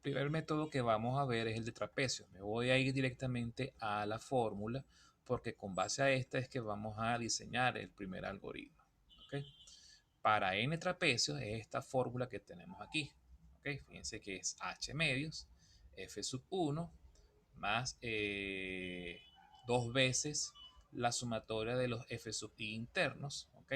primer método que vamos a ver es el de trapecio. Me voy a ir directamente a la fórmula porque con base a esta es que vamos a diseñar el primer algoritmo. ¿Ok? Para n trapecios es esta fórmula que tenemos aquí. ¿Ok? Fíjense que es h medios, f sub 1 más dos veces la sumatoria de los f sub i internos, ¿ok?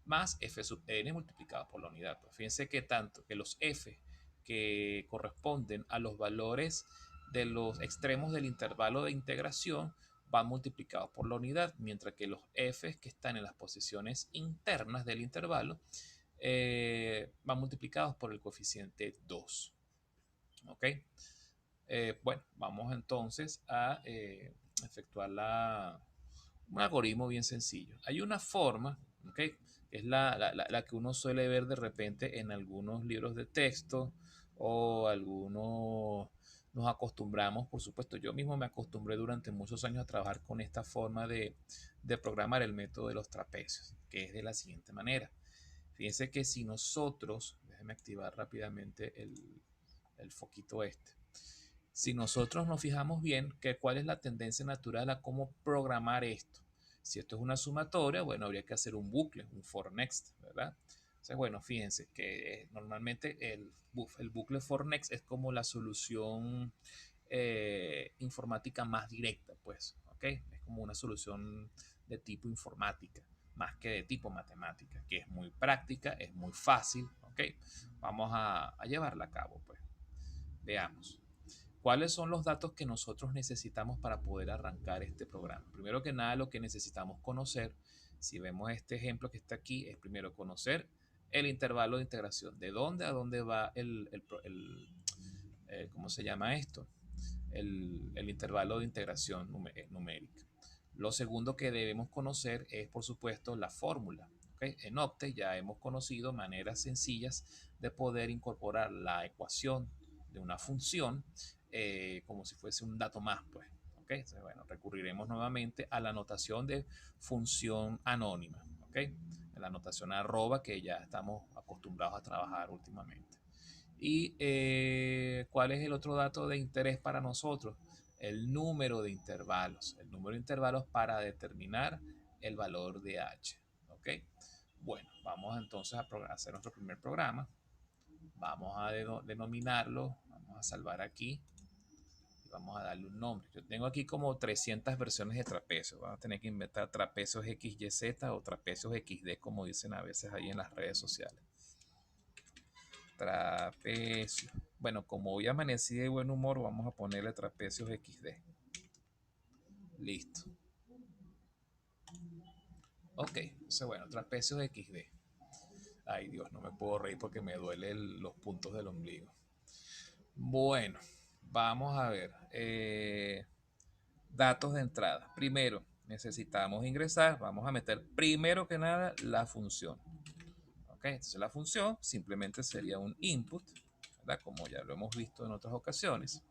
Más f sub n multiplicado por la unidad. Pues fíjense que tanto que los f que corresponden a los valores de los extremos del intervalo de integración van multiplicados por la unidad, mientras que los f que están en las posiciones internas del intervalo van multiplicados por el coeficiente 2. ¿Ok? Bueno, vamos entonces a efectuar un algoritmo bien sencillo. Hay una forma, ¿ok? Que es la que uno suele ver de repente en algunos libros de texto o algunos nos acostumbramos, por supuesto, yo mismo me acostumbré durante muchos años a trabajar con esta forma de programar el método de los trapecios, que es de la siguiente manera. Fíjense que si nosotros, déjenme activar rápidamente el foquito este. Si nosotros nos fijamos bien que cuál es la tendencia natural a cómo programar esto. Si esto es una sumatoria, bueno, habría que hacer un bucle, un for next, ¿verdad? Entonces, bueno, fíjense que normalmente el bucle for next es como la solución informática más directa, pues, ¿ok? Es como una solución de tipo informática, más que de tipo matemática, que es muy práctica, es muy fácil, ¿ok? Vamos a llevarla a cabo, pues. Veamos. ¿Cuáles son los datos que nosotros necesitamos para poder arrancar este programa? Primero que nada, lo que necesitamos conocer, si vemos este ejemplo que está aquí, es primero conocer el intervalo de integración. ¿De dónde a dónde va ¿cómo se llama esto? El intervalo de integración numérica. Lo segundo que debemos conocer es, por supuesto, la fórmula. ¿Okay? En Opte ya hemos conocido maneras sencillas de poder incorporar la ecuación de una función como si fuese un dato más, pues. ¿Okay? Entonces, bueno, recurriremos nuevamente a la notación de función anónima. ¿Okay? La notación arroba que ya estamos acostumbrados a trabajar últimamente. ¿Y cuál es el otro dato de interés para nosotros? El número de intervalos. El número de intervalos para determinar el valor de h. ¿Ok? Bueno, vamos entonces a hacer nuestro primer programa. Vamos a denominarlo. Vamos a salvar aquí. Y vamos a darle un nombre. Yo tengo aquí como 300 versiones de trapecio. Vamos a tener que inventar trapecios XYZ o trapecios XD, como dicen a veces ahí en las redes sociales. Trapecio. Bueno, como hoy amanecí de buen humor, vamos a ponerle trapecios XD. Listo. Ok, entonces bueno, trapecios XD. Ay Dios, no me puedo reír porque me duelen los puntos del ombligo. Bueno, vamos a ver. Datos de entrada. Primero, necesitamos ingresar. Vamos a meter primero que nada la función. Ok, entonces la función simplemente sería un input, ¿verdad? Como ya lo hemos visto en otras ocasiones.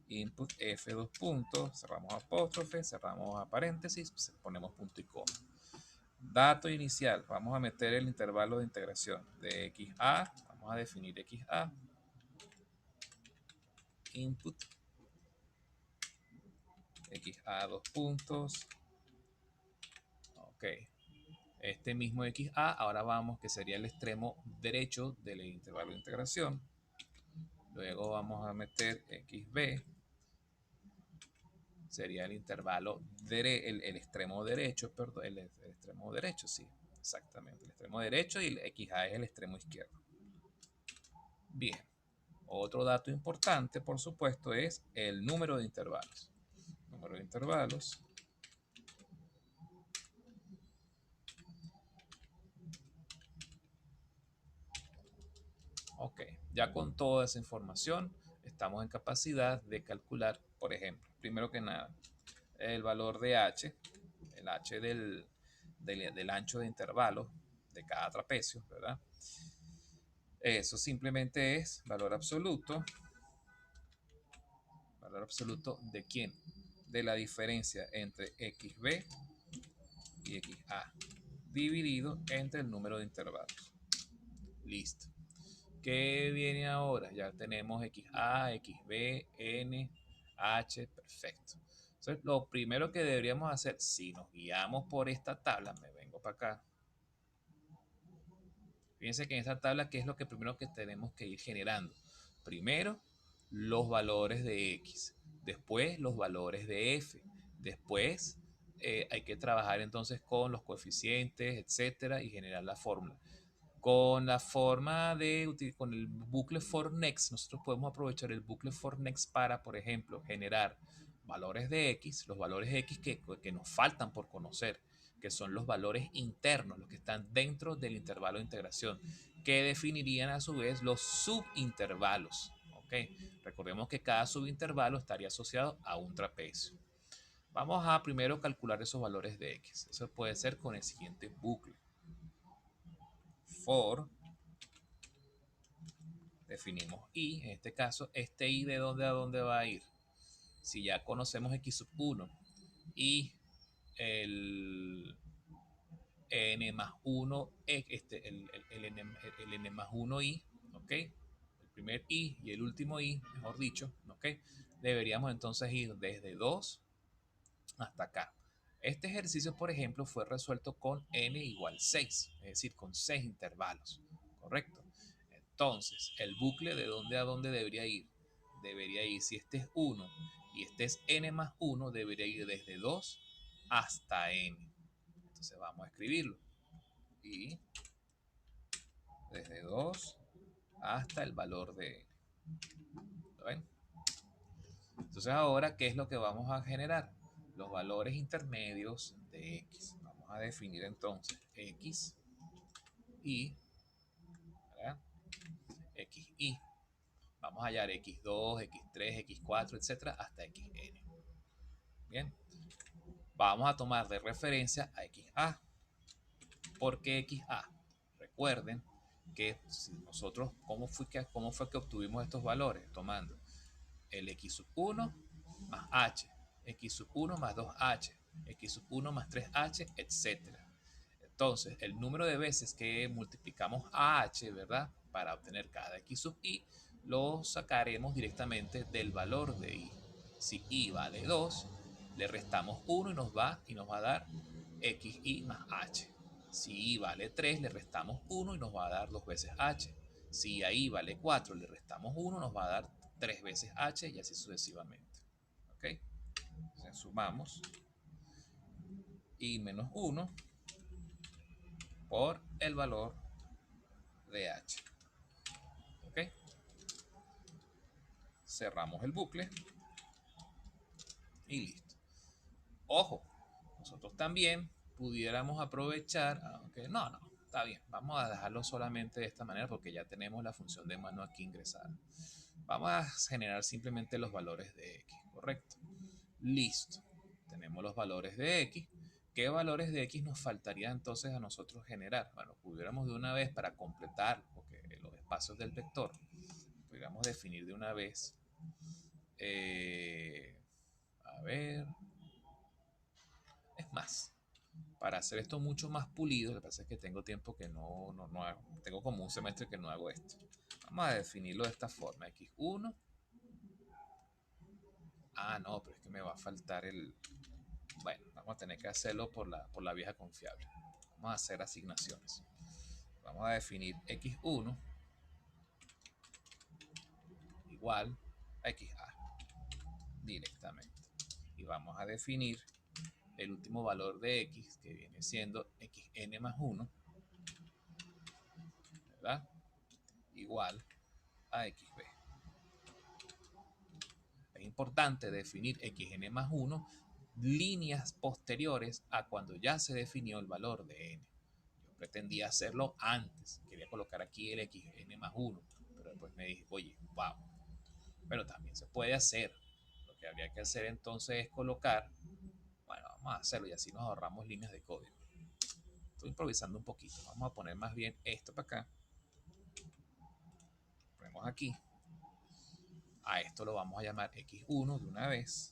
Input F dos puntos, cerramos apóstrofe, cerramos a paréntesis, ponemos punto y coma. Dato inicial, vamos a meter el intervalo de integración de XA, vamos a definir XA. Input XA dos puntos. Ok. Este mismo XA, ahora vamos, que sería el extremo derecho del intervalo de integración. Luego vamos a meter XB, sería el intervalo, el extremo derecho, perdón, el extremo derecho, sí, exactamente, el extremo derecho y el XA es el extremo izquierdo. Bien, otro dato importante, por supuesto, es el número de intervalos. Número de intervalos. Ok, ya con toda esa información estamos en capacidad de calcular, por ejemplo, primero que nada, el valor de h, el h del ancho de intervalo de cada trapecio, ¿verdad? Eso simplemente es valor absoluto. ¿Valor absoluto de quién? De la diferencia entre XB y XA dividido entre el número de intervalos. Listo. ¿Qué viene ahora? Ya tenemos XA, XB, N, H, perfecto. Entonces, lo primero que deberíamos hacer, si nos guiamos por esta tabla, me vengo para acá. Fíjense que en esta tabla, ¿qué es lo que primero que tenemos que ir generando? Primero, los valores de X. Después, los valores de F. Después, hay que trabajar entonces con los coeficientes, etcétera, y generar la fórmula. Con la forma con el bucle for next, nosotros podemos aprovechar el bucle for next para, por ejemplo, generar valores de X, los valores de X que nos faltan por conocer, que son los valores internos, los que están dentro del intervalo de integración, que definirían a su vez los subintervalos. ¿Ok? Recordemos que cada subintervalo estaría asociado a un trapecio. Vamos a primero calcular esos valores de X. Eso puede ser con el siguiente bucle. For, definimos y, en este caso, este y de dónde a dónde va a ir. Si ya conocemos x sub 1 y el n más 1, el n más 1 i, ¿ok? El primer i y el último i, mejor dicho, ¿ok? Deberíamos entonces ir desde 2 hasta acá. Este ejercicio, por ejemplo, fue resuelto con n igual 6, es decir, con 6 intervalos, ¿correcto? Entonces, el bucle de dónde a dónde debería ir. Debería ir, si este es 1 y este es n más 1, debería ir desde 2 hasta n. Entonces vamos a escribirlo. Y desde 2 hasta el valor de n. ¿Lo ven? Entonces ahora, ¿qué es lo que vamos a generar? Los valores intermedios de x. Vamos a definir entonces x y, ¿verdad? XY. Vamos a hallar x2, x3, x4, etcétera, hasta xn. Bien. Vamos a tomar de referencia a XA. ¿Por qué XA? Recuerden que si nosotros, ¿cómo fue que obtuvimos estos valores? Tomando el x sub 1 más h, x sub 1 más 2h, x sub 1 más 3h, etcétera. Entonces, el número de veces que multiplicamos a h, ¿verdad? Para obtener cada x sub i, lo sacaremos directamente del valor de i. Si i vale 2, le restamos 1 y nos va a dar xi más h. Si i vale 3, le restamos 1 y nos va a dar 2 veces h. Si a i vale 4, le restamos 1, nos va a dar 3 veces h y así sucesivamente. ¿Ok? Entonces sumamos i menos 1 por el valor de h. ¿Ok? Cerramos el bucle y listo. Ojo, nosotros también pudiéramos aprovechar, aunque no, está bien, vamos a dejarlo solamente de esta manera porque ya tenemos la función de mano aquí ingresada. Vamos a generar simplemente los valores de x, ¿correcto? Listo, tenemos los valores de x. ¿Qué valores de x nos faltaría entonces a nosotros generar? Bueno, pudiéramos de una vez para completar los espacios del vector, pudiéramos definir de una vez, a ver, es más, para hacer esto mucho más pulido, lo que pasa es que tengo tiempo que no hago, tengo como un semestre que no hago esto. Vamos a definirlo de esta forma, x1. Ah, no, pero es que me va a faltar el... Bueno, vamos a tener que hacerlo por la vieja confiable. Vamos a hacer asignaciones. Vamos a definir x1 igual a xa directamente. Y vamos a definir el último valor de x, que viene siendo xn más 1, ¿verdad? Igual a xb. Es importante definir xn más 1 líneas posteriores a cuando ya se definió el valor de n. Yo pretendía hacerlo antes, quería colocar aquí el xn más 1, pero después me dije, oye, wow, pero también se puede hacer. Lo que habría que hacer entonces es colocar, bueno, vamos a hacerlo y así nos ahorramos líneas de código. Estoy improvisando un poquito, vamos a poner más bien esto para acá. Ponemos aquí. A esto lo vamos a llamar x1 de una vez.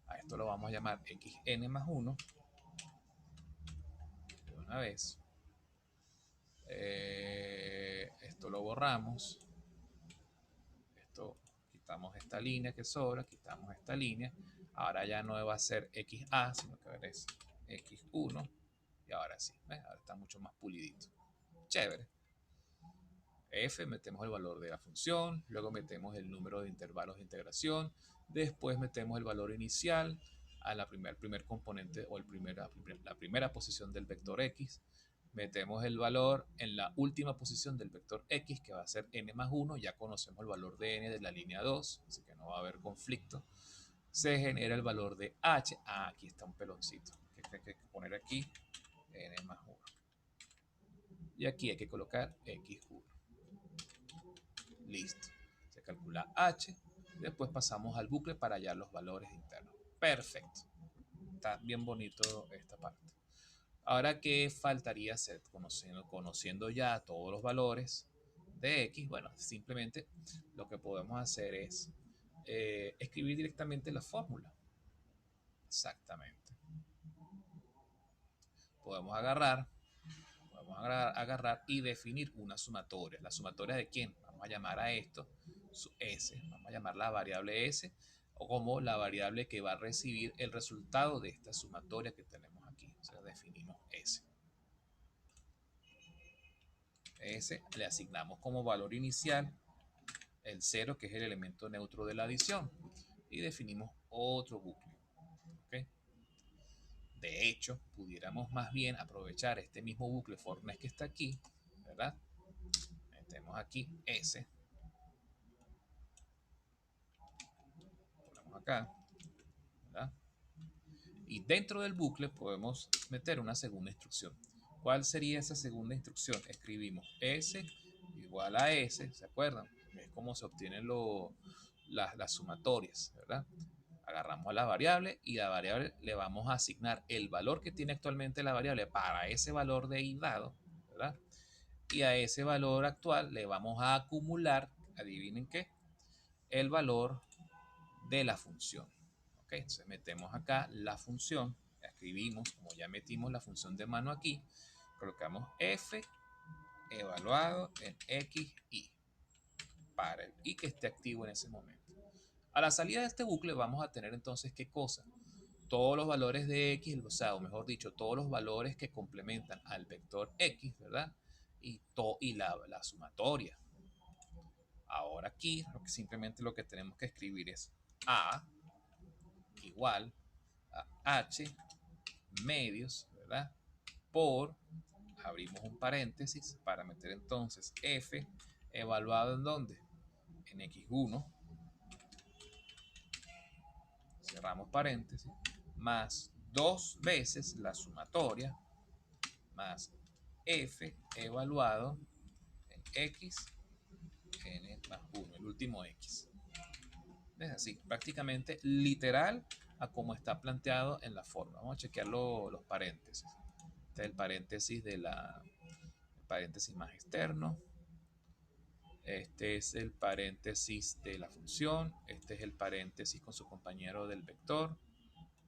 A esto lo vamos a llamar xn más 1 de una vez. Esto lo borramos. Esto, quitamos esta línea que sobra, quitamos esta línea. Ahora ya no va a ser XA, sino que ahora es X1. Y ahora sí, ¿ves? Ahora está mucho más pulidito. Chévere. F, metemos el valor de la función, luego metemos el número de intervalos de integración, después metemos el valor inicial a la primer componente o la primera posición del vector X, metemos el valor en la última posición del vector X, que va a ser n más 1, ya conocemos el valor de n de la línea 2, así que no va a haber conflicto. Se genera el valor de h, aquí está un peloncito, que hay que poner aquí n más 1. Y aquí hay que colocar x1. Listo. Se calcula h. Después pasamos al bucle para hallar los valores internos. Perfecto. Está bien bonito esta parte. Ahora, ¿qué faltaría hacer? Conociendo ya todos los valores de x, bueno, simplemente lo que podemos hacer es escribir directamente la fórmula. Exactamente. Podemos agarrar y definir una sumatoria. ¿La sumatoria de quién? Vamos a llamar a esto su S. Vamos a llamar la variable S o como la variable que va a recibir el resultado de esta sumatoria que tenemos aquí. O sea, definimos S. S le asignamos como valor inicial el 0, que es el elemento neutro de la adición. Y definimos otro bucle. ¿Okay? De hecho, pudiéramos más bien aprovechar este mismo bucle for next que está aquí, ¿verdad? Metemos aquí S. Ponemos acá, ¿verdad? Y dentro del bucle podemos meter una segunda instrucción. ¿Cuál sería esa segunda instrucción? Escribimos S igual a S, ¿se acuerdan? Es como se obtienen las sumatorias, ¿verdad? Agarramos a la variable y la variable le vamos a asignar el valor que tiene actualmente la variable para ese valor de I dado, ¿verdad? Y a ese valor actual le vamos a acumular, adivinen qué, el valor de la función. ¿Ok? Entonces metemos acá la función, escribimos, como ya metimos la función de mano aquí, colocamos f evaluado en x, y para el y que esté activo en ese momento. A la salida de este bucle vamos a tener entonces ¿qué cosa? Todos los valores de x, o sea, o mejor dicho, todos los valores que complementan al vector x, ¿verdad? Y la sumatoria. Ahora aquí simplemente lo que tenemos que escribir es a igual a h medios, ¿verdad? Por, abrimos un paréntesis para meter entonces f evaluado en dónde? En x1, cerramos paréntesis, más 2 veces la sumatoria, más f evaluado en x, n más 1, el último x. Es así, prácticamente literal a como está planteado en la fórmula. Vamos a chequear los paréntesis. Este es el paréntesis paréntesis más externo. Este es el paréntesis de la función. Este es el paréntesis con su compañero del vector.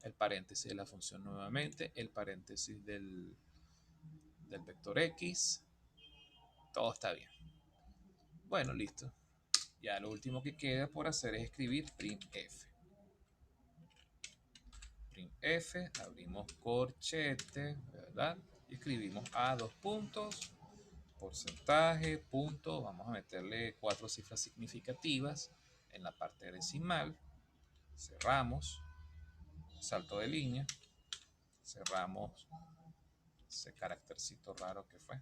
El paréntesis de la función nuevamente. El paréntesis del vector x. Todo está bien. Bueno, listo. Ya lo último que queda por hacer es escribir printf. Printf, abrimos corchete, ¿verdad? Y escribimos a dos puntos, porcentaje, punto, vamos a meterle 4 cifras significativas en la parte decimal, cerramos, salto de línea, cerramos ese caractercito raro que fue,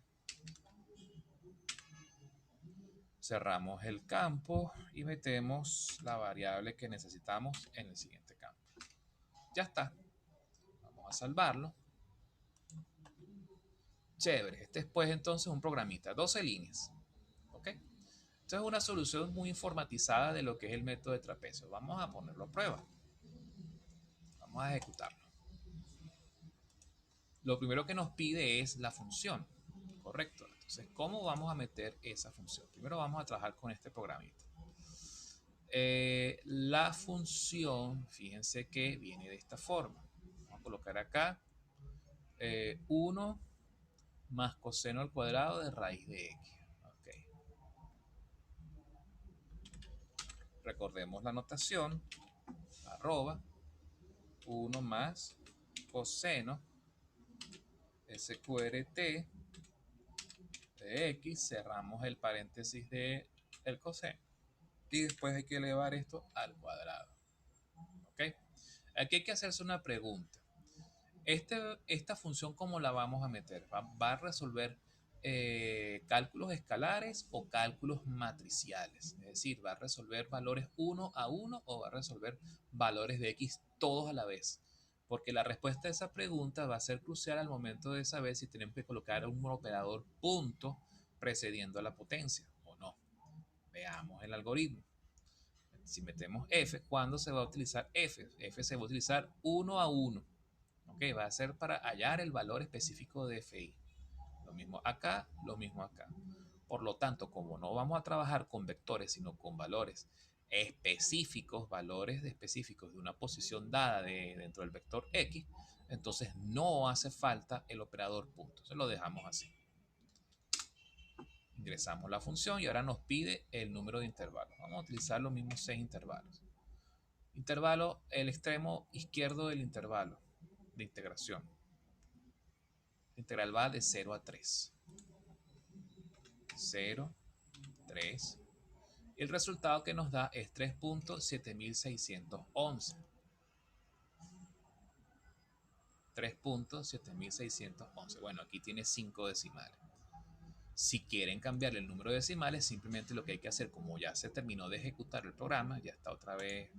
cerramos el campo y metemos la variable que necesitamos en el siguiente campo. Ya está, vamos a salvarlo. Chévere, este es pues entonces un programita, 12 líneas, ¿ok? Esto es una solución muy informatizada de lo que es el método de trapecio. Vamos a ponerlo a prueba. Vamos a ejecutarlo. Lo primero que nos pide es la función, ¿correcto? Entonces, ¿cómo vamos a meter esa función? Primero vamos a trabajar con este programita. La función, fíjense que viene de esta forma. Vamos a colocar acá 1 más coseno al cuadrado de raíz de x. Okay. recordemos la notación, arroba 1 más coseno sqrt de x, cerramos el paréntesis de el coseno y después hay que elevar esto al cuadrado. ¿Ok? Aquí hay que hacerse una pregunta. Esta función, ¿cómo la vamos a meter? ¿Va a resolver cálculos escalares o cálculos matriciales? Es decir, ¿va a resolver valores uno a uno o va a resolver valores de x todos a la vez? Porque la respuesta a esa pregunta va a ser crucial al momento de saber si tenemos que colocar un operador punto precediendo a la potencia o no. Veamos el algoritmo. Si metemos f, ¿cuándo se va a utilizar f? F se va a utilizar uno a uno. ¿Ok? Va a ser para hallar el valor específico de fi. Lo mismo acá, lo mismo acá. Por lo tanto, como no vamos a trabajar con vectores, sino con valores específicos, valores específicos de una posición dada dentro del vector x, entonces no hace falta el operador punto. Se lo dejamos así. Ingresamos la función y ahora nos pide el número de intervalos. Vamos a utilizar los mismos 6 intervalos. Intervalo, el extremo izquierdo del intervalo de integración. La integral va de 0 a 3. 0, 3. Y el resultado que nos da es 3.7611. 3.7611. Bueno, aquí tiene 5 decimales. Si quieren cambiar el número de decimales, simplemente lo que hay que hacer, como ya se terminó de ejecutar el programa, ya está otra vez,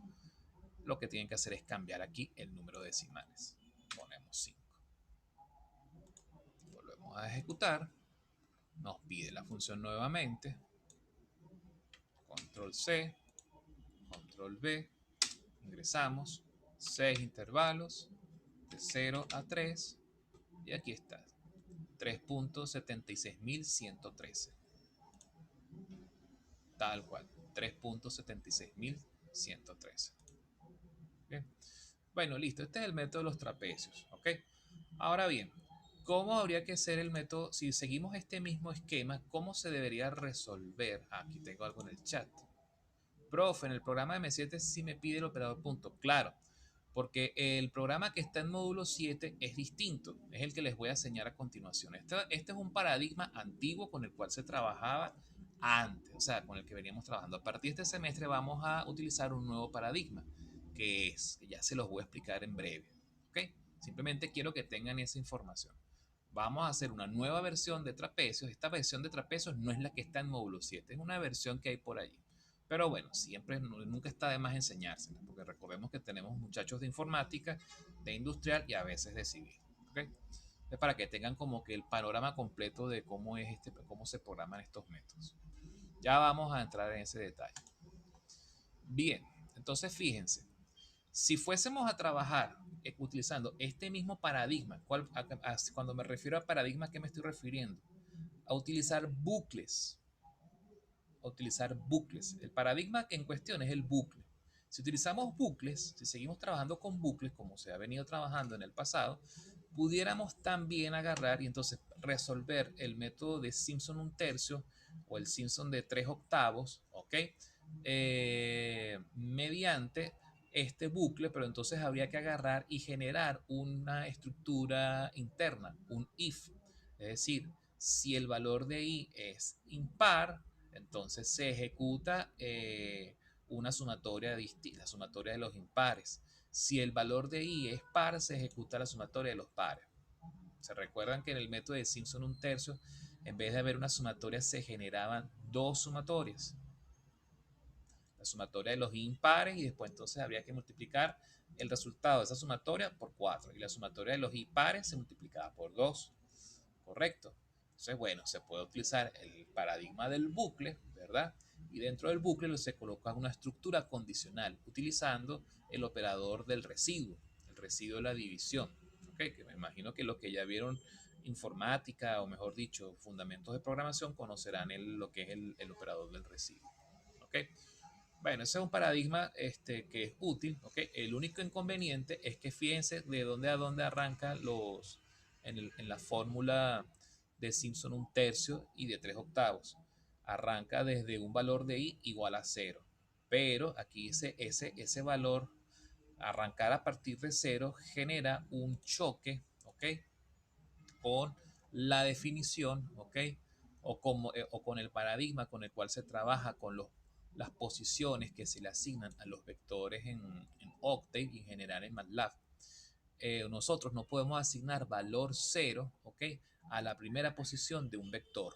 lo que tienen que hacer es cambiar aquí el número de decimales. Ponemos 5. Volvemos a ejecutar. Nos pide la función nuevamente. Control C, Control V. Ingresamos 6 intervalos de 0 a 3. Y aquí está. 3.76113. Tal cual. 3.76113. Bien. Bueno, listo. Este es el método de los trapecios. ¿Ok? Ahora bien, ¿cómo habría que ser el método? Si seguimos este mismo esquema, ¿cómo se debería resolver? Aquí tengo algo en el chat. Profe, en el programa de M7 sí me pide el operador punto. Claro, porque el programa que está en módulo 7 es distinto. Es el que les voy a enseñar a continuación. Este es un paradigma antiguo con el cual se trabajaba antes, o sea, con el que veníamos trabajando. A partir de este semestre vamos a utilizar un nuevo paradigma, que ya se los voy a explicar en breve. ¿Ok? Simplemente quiero que tengan esa información. Vamos a hacer una nueva versión de trapecios. Esta versión de trapecios no es la que está en módulo 7, es una versión que hay por allí. Pero bueno, siempre, nunca está de más enseñársela, porque recordemos que tenemos muchachos de informática, de industrial y a veces de civil. ¿Okay? Es para que tengan como que el panorama completo de cómo cómo se programan estos métodos. Ya vamos a entrar en ese detalle. Bien, entonces fíjense, si fuésemos a trabajar utilizando este mismo paradigma, cuando me refiero a paradigma, ¿a qué me estoy refiriendo? A utilizar bucles. El paradigma en cuestión es el bucle. Si utilizamos bucles, si seguimos trabajando con bucles, como se ha venido trabajando en el pasado, pudiéramos también agarrar y entonces resolver el método de Simpson un tercio o el Simpson de 3 octavos, ¿ok? Mediante este bucle, pero entonces habría que agarrar y generar una estructura interna, un if. Es decir, si el valor de i es impar, entonces se ejecuta una sumatoria distinta, la sumatoria de los impares. Si el valor de i es par, se ejecuta la sumatoria de los pares. Se recuerdan que en el método de Simpson un tercio, en vez de haber una sumatoria, se generaban dos sumatorias. La sumatoria de los impares y después entonces habría que multiplicar el resultado de esa sumatoria por 4 y la sumatoria de los impares se multiplicaba por 2. ¿Correcto? Entonces, bueno, se puede utilizar el paradigma del bucle, ¿verdad? Y dentro del bucle se coloca una estructura condicional utilizando el operador del residuo, el residuo de la división. ¿Okay? Que me imagino que los que ya vieron informática o mejor dicho fundamentos de programación conocerán lo que es el operador del residuo. ¿Okay? Bueno, ese es un paradigma que es útil. ¿Okay? El único inconveniente es que fíjense de dónde a dónde arrancan en la fórmula de Simpson un tercio y de 3 octavos. Arranca desde un valor de i igual a 0. Pero aquí ese valor, arrancar a partir de cero, genera un choque, ¿ok? Con la definición, ¿ok? O con el paradigma con el cual se trabaja con las posiciones que se le asignan a los vectores en Octave y en general en MATLAB. Nosotros no podemos asignar valor cero, ¿ok? A la primera posición de un vector.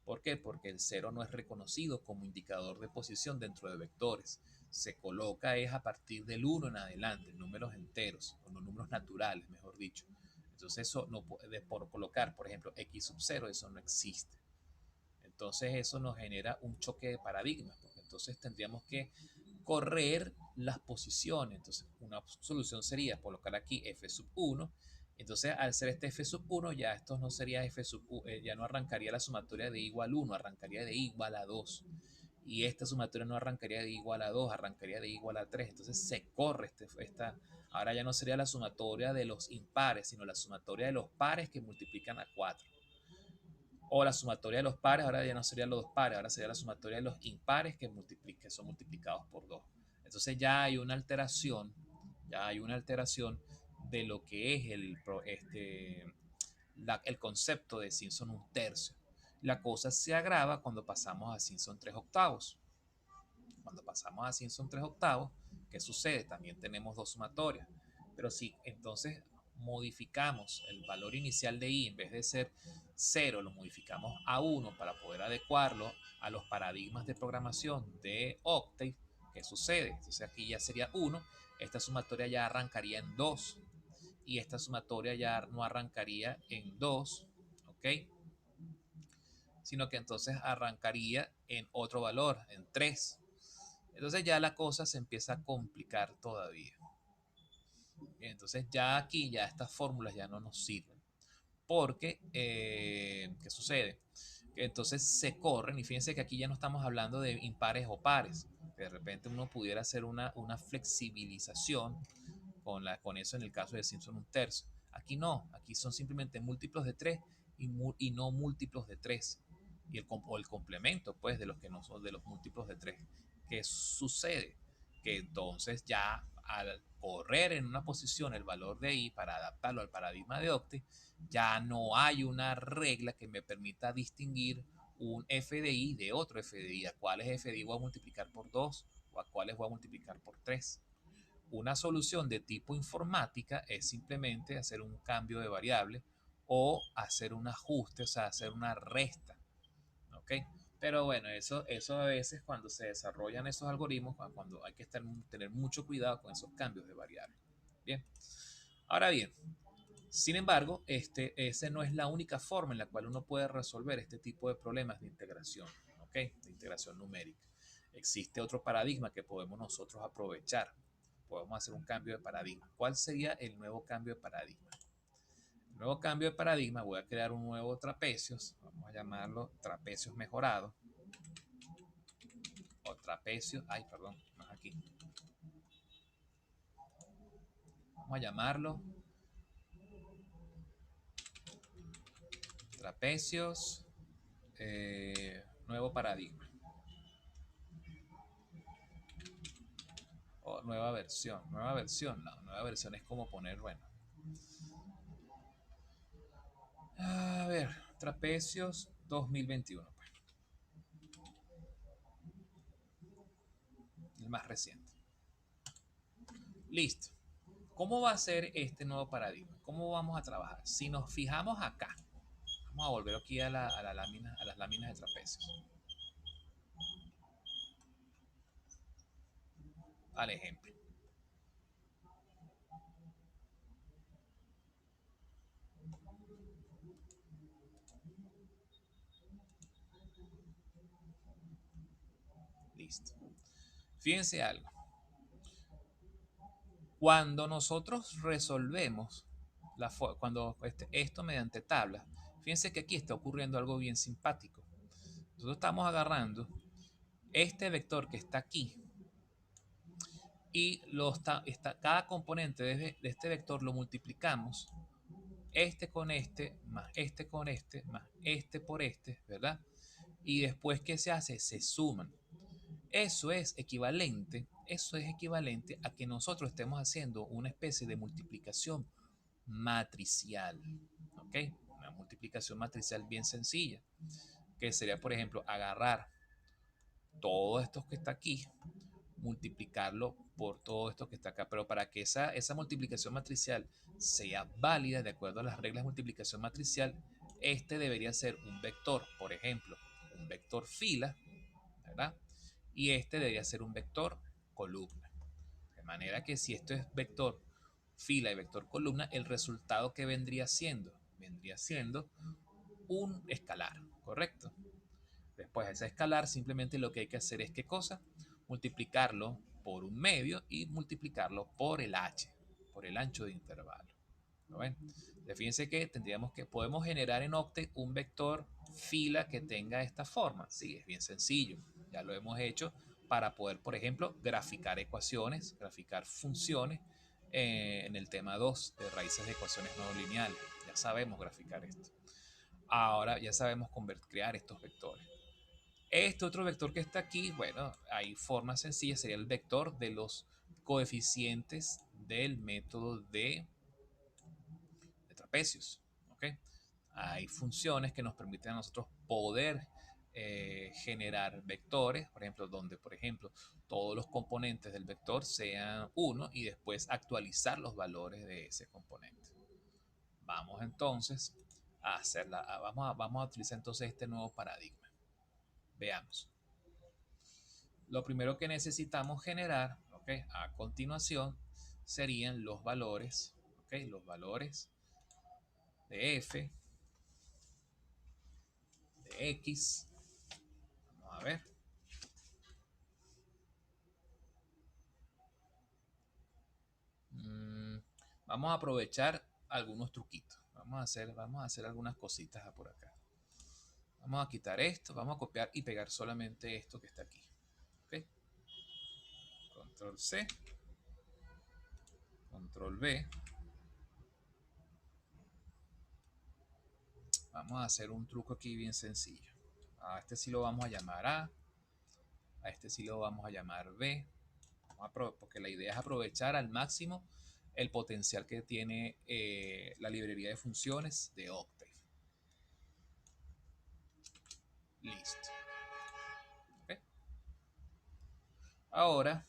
¿Por qué? Porque el cero no es reconocido como indicador de posición dentro de vectores. Se coloca es a partir del 1 en adelante, números enteros, o los números naturales, mejor dicho. Entonces eso no puede, por colocar, por ejemplo, x sub 0, eso no existe. Entonces eso nos genera un choque de paradigmas, porque entonces tendríamos que correr las posiciones. Entonces una solución sería colocar aquí f sub 1. Entonces al ser este f sub 1, ya esto no sería f sub 1, ya no arrancaría la sumatoria de igual 1, arrancaría de igual a 2. Y esta sumatoria no arrancaría de igual a 2, arrancaría de igual a 3. Entonces se corre ahora ya no sería la sumatoria de los impares, sino la sumatoria de los pares que multiplican a 4. O la sumatoria de los pares, ahora ya no serían los dos pares, ahora sería la sumatoria de los impares que son multiplicados por 2. Entonces ya hay una alteración de lo que es el concepto de Simpson un tercio. La cosa se agrava cuando pasamos a Simpson 3 octavos. Cuando pasamos a Simpson 3 octavos, ¿qué sucede? También tenemos dos sumatorias. Pero si entonces modificamos el valor inicial de i, en vez de ser 0, lo modificamos a 1 para poder adecuarlo a los paradigmas de programación de Octave, ¿qué sucede? Entonces aquí ya sería 1, esta sumatoria ya arrancaría en 2 y esta sumatoria ya no arrancaría en 2, ¿ok? Sino que entonces arrancaría en otro valor, en 3. Entonces ya la cosa se empieza a complicar todavía. Bien, entonces ya aquí, ya estas fórmulas ya no nos sirven. Porque, ¿qué sucede? Que entonces se corren, y fíjense que aquí ya no estamos hablando de impares o pares. De repente uno pudiera hacer una flexibilización con eso en el caso de Simpson un tercio. Aquí no, aquí son simplemente múltiplos de 3 y no múltiplos de 3. O el complemento, pues, de los que no son de los múltiplos de 3. ¿Qué sucede? Que entonces ya al correr en una posición el valor de i para adaptarlo al paradigma de Octave, ya no hay una regla que me permita distinguir un f de i de otro f de i. ¿A cuáles f de i voy a multiplicar por 2 o a cuáles voy a multiplicar por 3? Una solución de tipo informática es simplemente hacer un cambio de variable o hacer un ajuste, o sea, hacer una resta. ¿Ok? Pero bueno, eso a veces cuando se desarrollan esos algoritmos, cuando hay que tener mucho cuidado con esos cambios de variable. Bien. Ahora bien, sin embargo, esa no es la única forma en la cual uno puede resolver este tipo de problemas de integración, ¿ok? De integración numérica. Existe otro paradigma que podemos nosotros aprovechar. Podemos hacer un cambio de paradigma. ¿Cuál sería el nuevo cambio de paradigma? El nuevo cambio de paradigma, voy a crear un nuevo trapecios, vamos a llamarlo trapecios mejorados, o trapecios, ay, perdón, no es aquí. Vamos a llamarlo trapecios, nuevo paradigma. O nueva versión. Nueva versión, no. Nueva versión es como poner, bueno. A ver, trapecios 2021. Pues, el más reciente. Listo. ¿Cómo va a ser este nuevo paradigma? ¿Cómo vamos a trabajar? Si nos fijamos acá, vamos a volver aquí a las láminas de trapecios. Al ejemplo. Listo. Fíjense algo. Cuando nosotros resolvemos esto mediante tablas, fíjense que aquí está ocurriendo algo bien simpático. Nosotros estamos agarrando este vector que está aquí y cada componente de este vector lo multiplicamos, este con este, más este con este, más este por este, ¿verdad? Y después, ¿qué se hace? Se suman. Eso es equivalente a que nosotros estemos haciendo una especie de multiplicación matricial. ¿Ok? Una multiplicación matricial bien sencilla, que sería, por ejemplo, agarrar todo esto que está aquí, multiplicarlo por todo esto que está acá. Pero para que esa multiplicación matricial sea válida de acuerdo a las reglas de multiplicación matricial, este debería ser un vector, por ejemplo, un vector fila, ¿verdad? Y este debería ser un vector columna. De manera que si esto es vector fila y vector columna, el resultado que vendría siendo un escalar, ¿correcto? Después ese escalar simplemente lo que hay que hacer es ¿qué cosa? Multiplicarlo por un medio y multiplicarlo por el h, por el ancho de intervalo. ¿Lo ven? Fíjense que podemos generar en Octet un vector fila que tenga esta forma. Sí, es bien sencillo. Ya lo hemos hecho para poder, por ejemplo, graficar ecuaciones, graficar funciones en el tema 2 de raíces de ecuaciones no lineales. Ya sabemos graficar esto. Ahora ya sabemos crear estos vectores. Este otro vector que está aquí, bueno, hay formas sencillas, sería el vector de los coeficientes del método de trapecios. ¿Okay? Hay funciones que nos permiten a nosotros poder generar vectores, por ejemplo, donde, por ejemplo, todos los componentes del vector sean 1 y después actualizar los valores de ese componente. Vamos entonces a hacerla, vamos a utilizar entonces este nuevo paradigma. Veamos. Lo primero que necesitamos generar, ¿okay? A continuación, serían los valores, ¿okay? Los valores de f, de x. Vamos a ver. Vamos a aprovechar algunos truquitos. Vamos a hacer algunas cositas por acá. Vamos a quitar esto, vamos a copiar y pegar solamente esto que está aquí. ¿Okay? Control C, Control V. Vamos a hacer un truco aquí bien sencillo. A este sí lo vamos a llamar A este sí lo vamos a llamar B. Porque la idea es aprovechar al máximo el potencial que tiene la librería de funciones de Octave. Listo. ¿Okay? Ahora,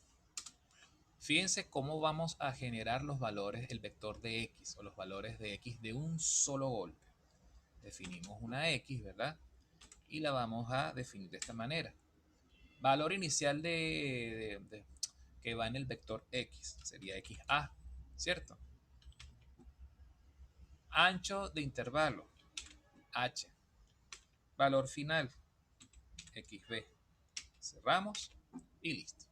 fíjense cómo vamos a generar los valores, el vector de x o los valores de x de un solo golpe. Definimos una x, ¿verdad? Y la vamos a definir de esta manera. Valor inicial que va en el vector x sería xa, ¿cierto? Ancho de intervalo, h. Valor final, xb. Cerramos y listo.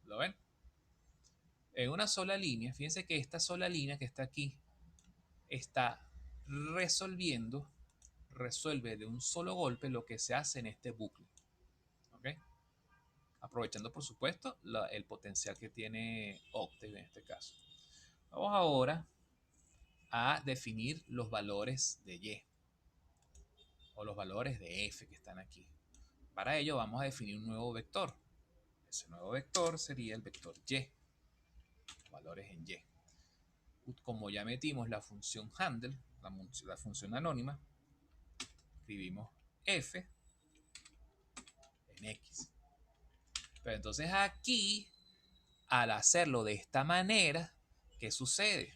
¿Lo ven? En una sola línea, fíjense que esta sola línea que está aquí está resuelve de un solo golpe lo que se hace en este bucle. ¿Ok? Aprovechando, por supuesto, el potencial que tiene Octave en este caso. Vamos ahora a definir los valores de y o los valores de f que están aquí. Para ello vamos a definir un nuevo vector. Ese nuevo vector sería el vector y. Valores en y. Como ya metimos la función handle, la función anónima, escribimos f en x. Pero entonces aquí, al hacerlo de esta manera, ¿qué sucede?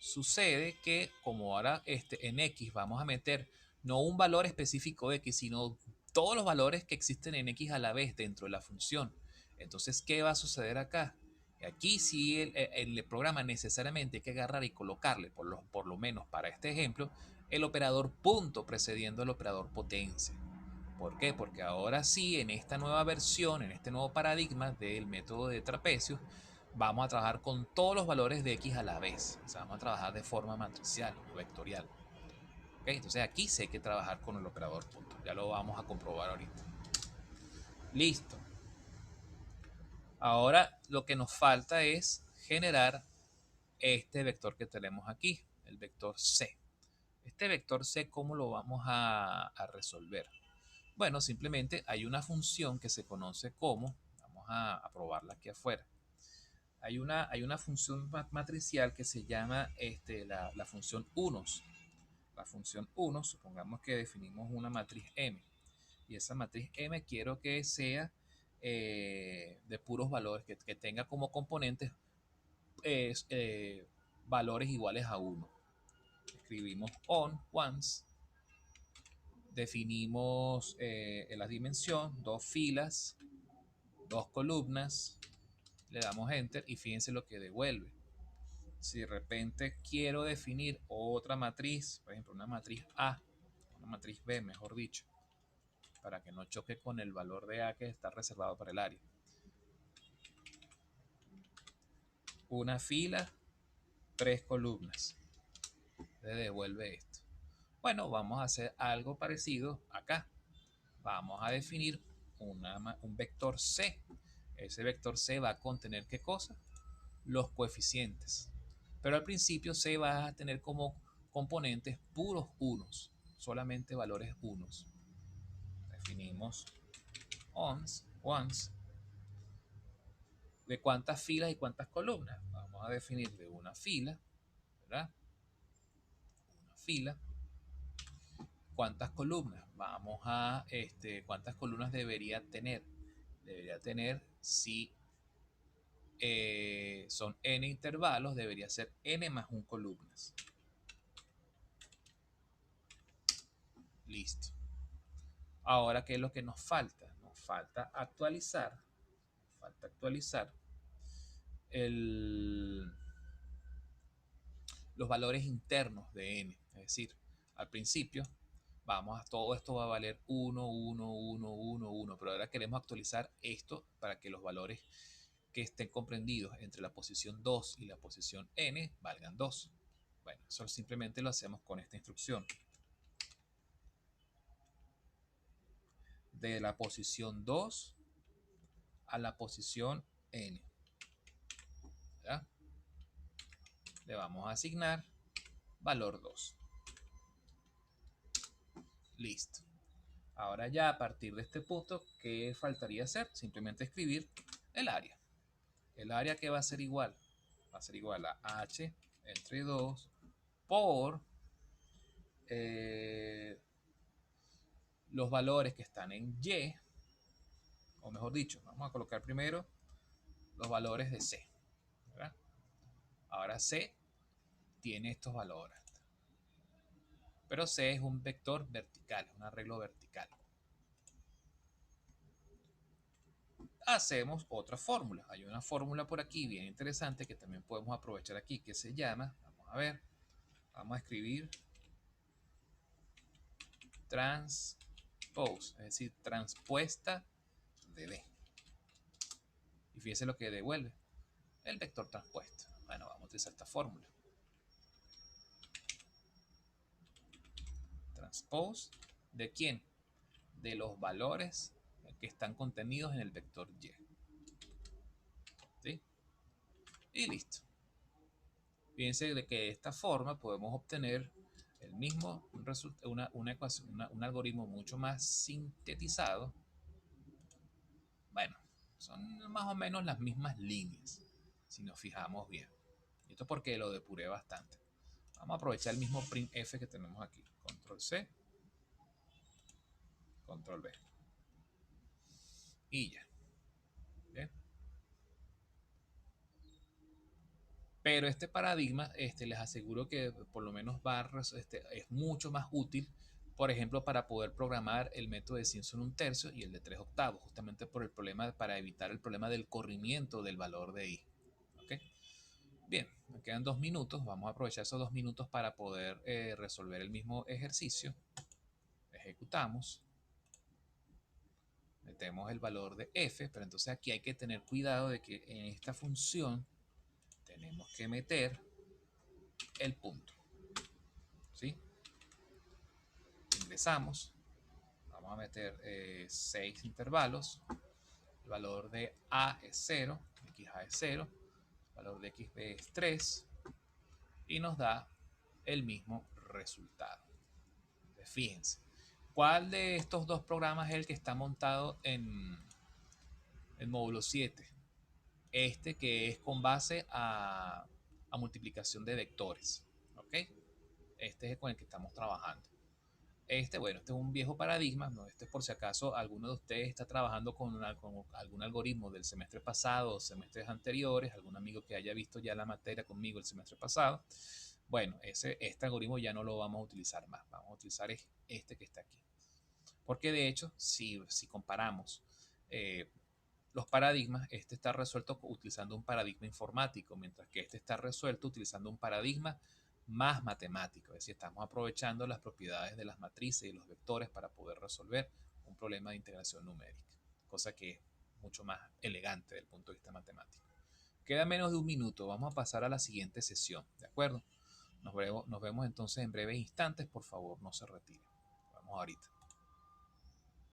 Sucede que como ahora en x vamos a meter no un valor específico de x, sino todos los valores que existen en x a la vez dentro de la función. Entonces, ¿qué va a suceder acá? Aquí sí el programa necesariamente hay que agarrar y colocarle, por lo menos para este ejemplo, el operador punto precediendo al operador potencia. ¿Por qué? Porque ahora sí, en esta nueva versión, en este nuevo paradigma del método de trapecio, vamos a trabajar con todos los valores de x a la vez. O sea, vamos a trabajar de forma matricial o vectorial. ¿Okay? Entonces aquí sí hay que trabajar con el operador punto. Ya lo vamos a comprobar ahorita. Listo. Ahora lo que nos falta es generar este vector que tenemos aquí, el vector C. Este vector C, ¿cómo lo vamos a resolver? Bueno, simplemente hay una función que se conoce como, vamos a probarla aquí afuera. Hay una función matricial que se llama la función unos. La función unos, supongamos que definimos una matriz M. Y esa matriz M quiero que sea de puros valores, que tenga como componentes valores iguales a 1. Escribimos once, definimos en la dimensión, 2 filas, 2 columnas, le damos enter y fíjense lo que devuelve. Si de repente quiero definir otra matriz, por ejemplo una matriz A, una matriz B mejor dicho, para que no choque con el valor de A que está reservado para el área. Una fila, 3 columnas. Le devuelve esto. Bueno, vamos a hacer algo parecido acá. Vamos a definir un vector C. Ese vector C va a contener ¿qué cosa? Los coeficientes. Pero al principio C va a tener como componentes puros unos, solamente valores unos. Definimos once. ¿De cuántas filas y cuántas columnas? Vamos a definir de una fila, ¿verdad? Una fila. ¿Cuántas columnas? Vamos a, ¿cuántas columnas debería tener? Debería tener, si son n intervalos, debería ser n más 1 columnas. Listo. Ahora, ¿qué es lo que nos falta? Nos falta actualizar. Los valores internos de n. Es decir, al principio, todo esto va a valer 1, 1, 1, 1, 1, pero ahora queremos actualizar esto para que los valores que estén comprendidos entre la posición 2 y la posición n valgan 2. Bueno, eso simplemente lo hacemos con esta instrucción. De la posición 2 a la posición n. ¿Ya? Le vamos a asignar valor 2. Listo. Ahora ya a partir de este punto, ¿qué faltaría hacer? Simplemente escribir el área. El área que va a ser igual. Va a ser igual a h entre 2 por los valores que están en y, o mejor dicho, vamos a colocar primero los valores de c, ¿verdad? Ahora c tiene estos valores, pero c es un vector vertical, es un arreglo vertical. Hacemos otra fórmula. Hay una fórmula por aquí bien interesante que también podemos aprovechar aquí, que se llama, vamos a ver, vamos a escribir transpose, es decir, transpuesta de B. Y fíjense lo que devuelve, el vector transpuesto. Bueno, vamos a utilizar esta fórmula. Transpose, ¿de quién? De los valores que están contenidos en el vector Y. ¿Sí? Y listo. Fíjense de que de esta forma podemos obtener el mismo un algoritmo mucho más sintetizado. Bueno, son más o menos las mismas líneas, si nos fijamos bien. Esto porque lo depuré bastante. Vamos a aprovechar el mismo printf que tenemos aquí. Control C, Control V. Y ya. ¿Bien? Pero este paradigma, les aseguro que por lo menos es mucho más útil, por ejemplo, para poder programar el método de Simpson 1/3 y el de 3/8, justamente por el problema, para evitar el problema del corrimiento del valor de i. ¿Okay? Bien, me quedan 2 minutos. Vamos a aprovechar esos 2 minutos para poder resolver el mismo ejercicio. Ejecutamos. Metemos el valor de f, pero entonces aquí hay que tener cuidado de que en esta función tenemos que meter el punto. ¿Sí? Ingresamos. Vamos a meter 6 intervalos. El valor de a es 0, xa es 0, el valor de xb es 3 y nos da el mismo resultado. Entonces, fíjense, ¿Cuál de estos dos programas es el que está montado en el módulo 7? Este que es con base a multiplicación de vectores. ¿Ok? Este es con el que estamos trabajando. Bueno, este es un viejo paradigma, ¿no? Este es por si acaso alguno de ustedes está trabajando con algún algoritmo del semestre pasado o semestres anteriores, algún amigo que haya visto ya la materia conmigo el semestre pasado. Bueno, este algoritmo ya no lo vamos a utilizar más, vamos a utilizar este que está aquí. Porque de hecho, si comparamos los paradigmas, este está resuelto utilizando un paradigma informático, mientras que este está resuelto utilizando un paradigma más matemático. Es decir, estamos aprovechando las propiedades de las matrices y los vectores para poder resolver un problema de integración numérica, cosa que es mucho más elegante desde el punto de vista matemático. Queda menos de un minuto, vamos a pasar a la siguiente sesión, ¿de acuerdo? Nos vemos entonces en breves instantes, por favor no se retiren. Vamos ahorita.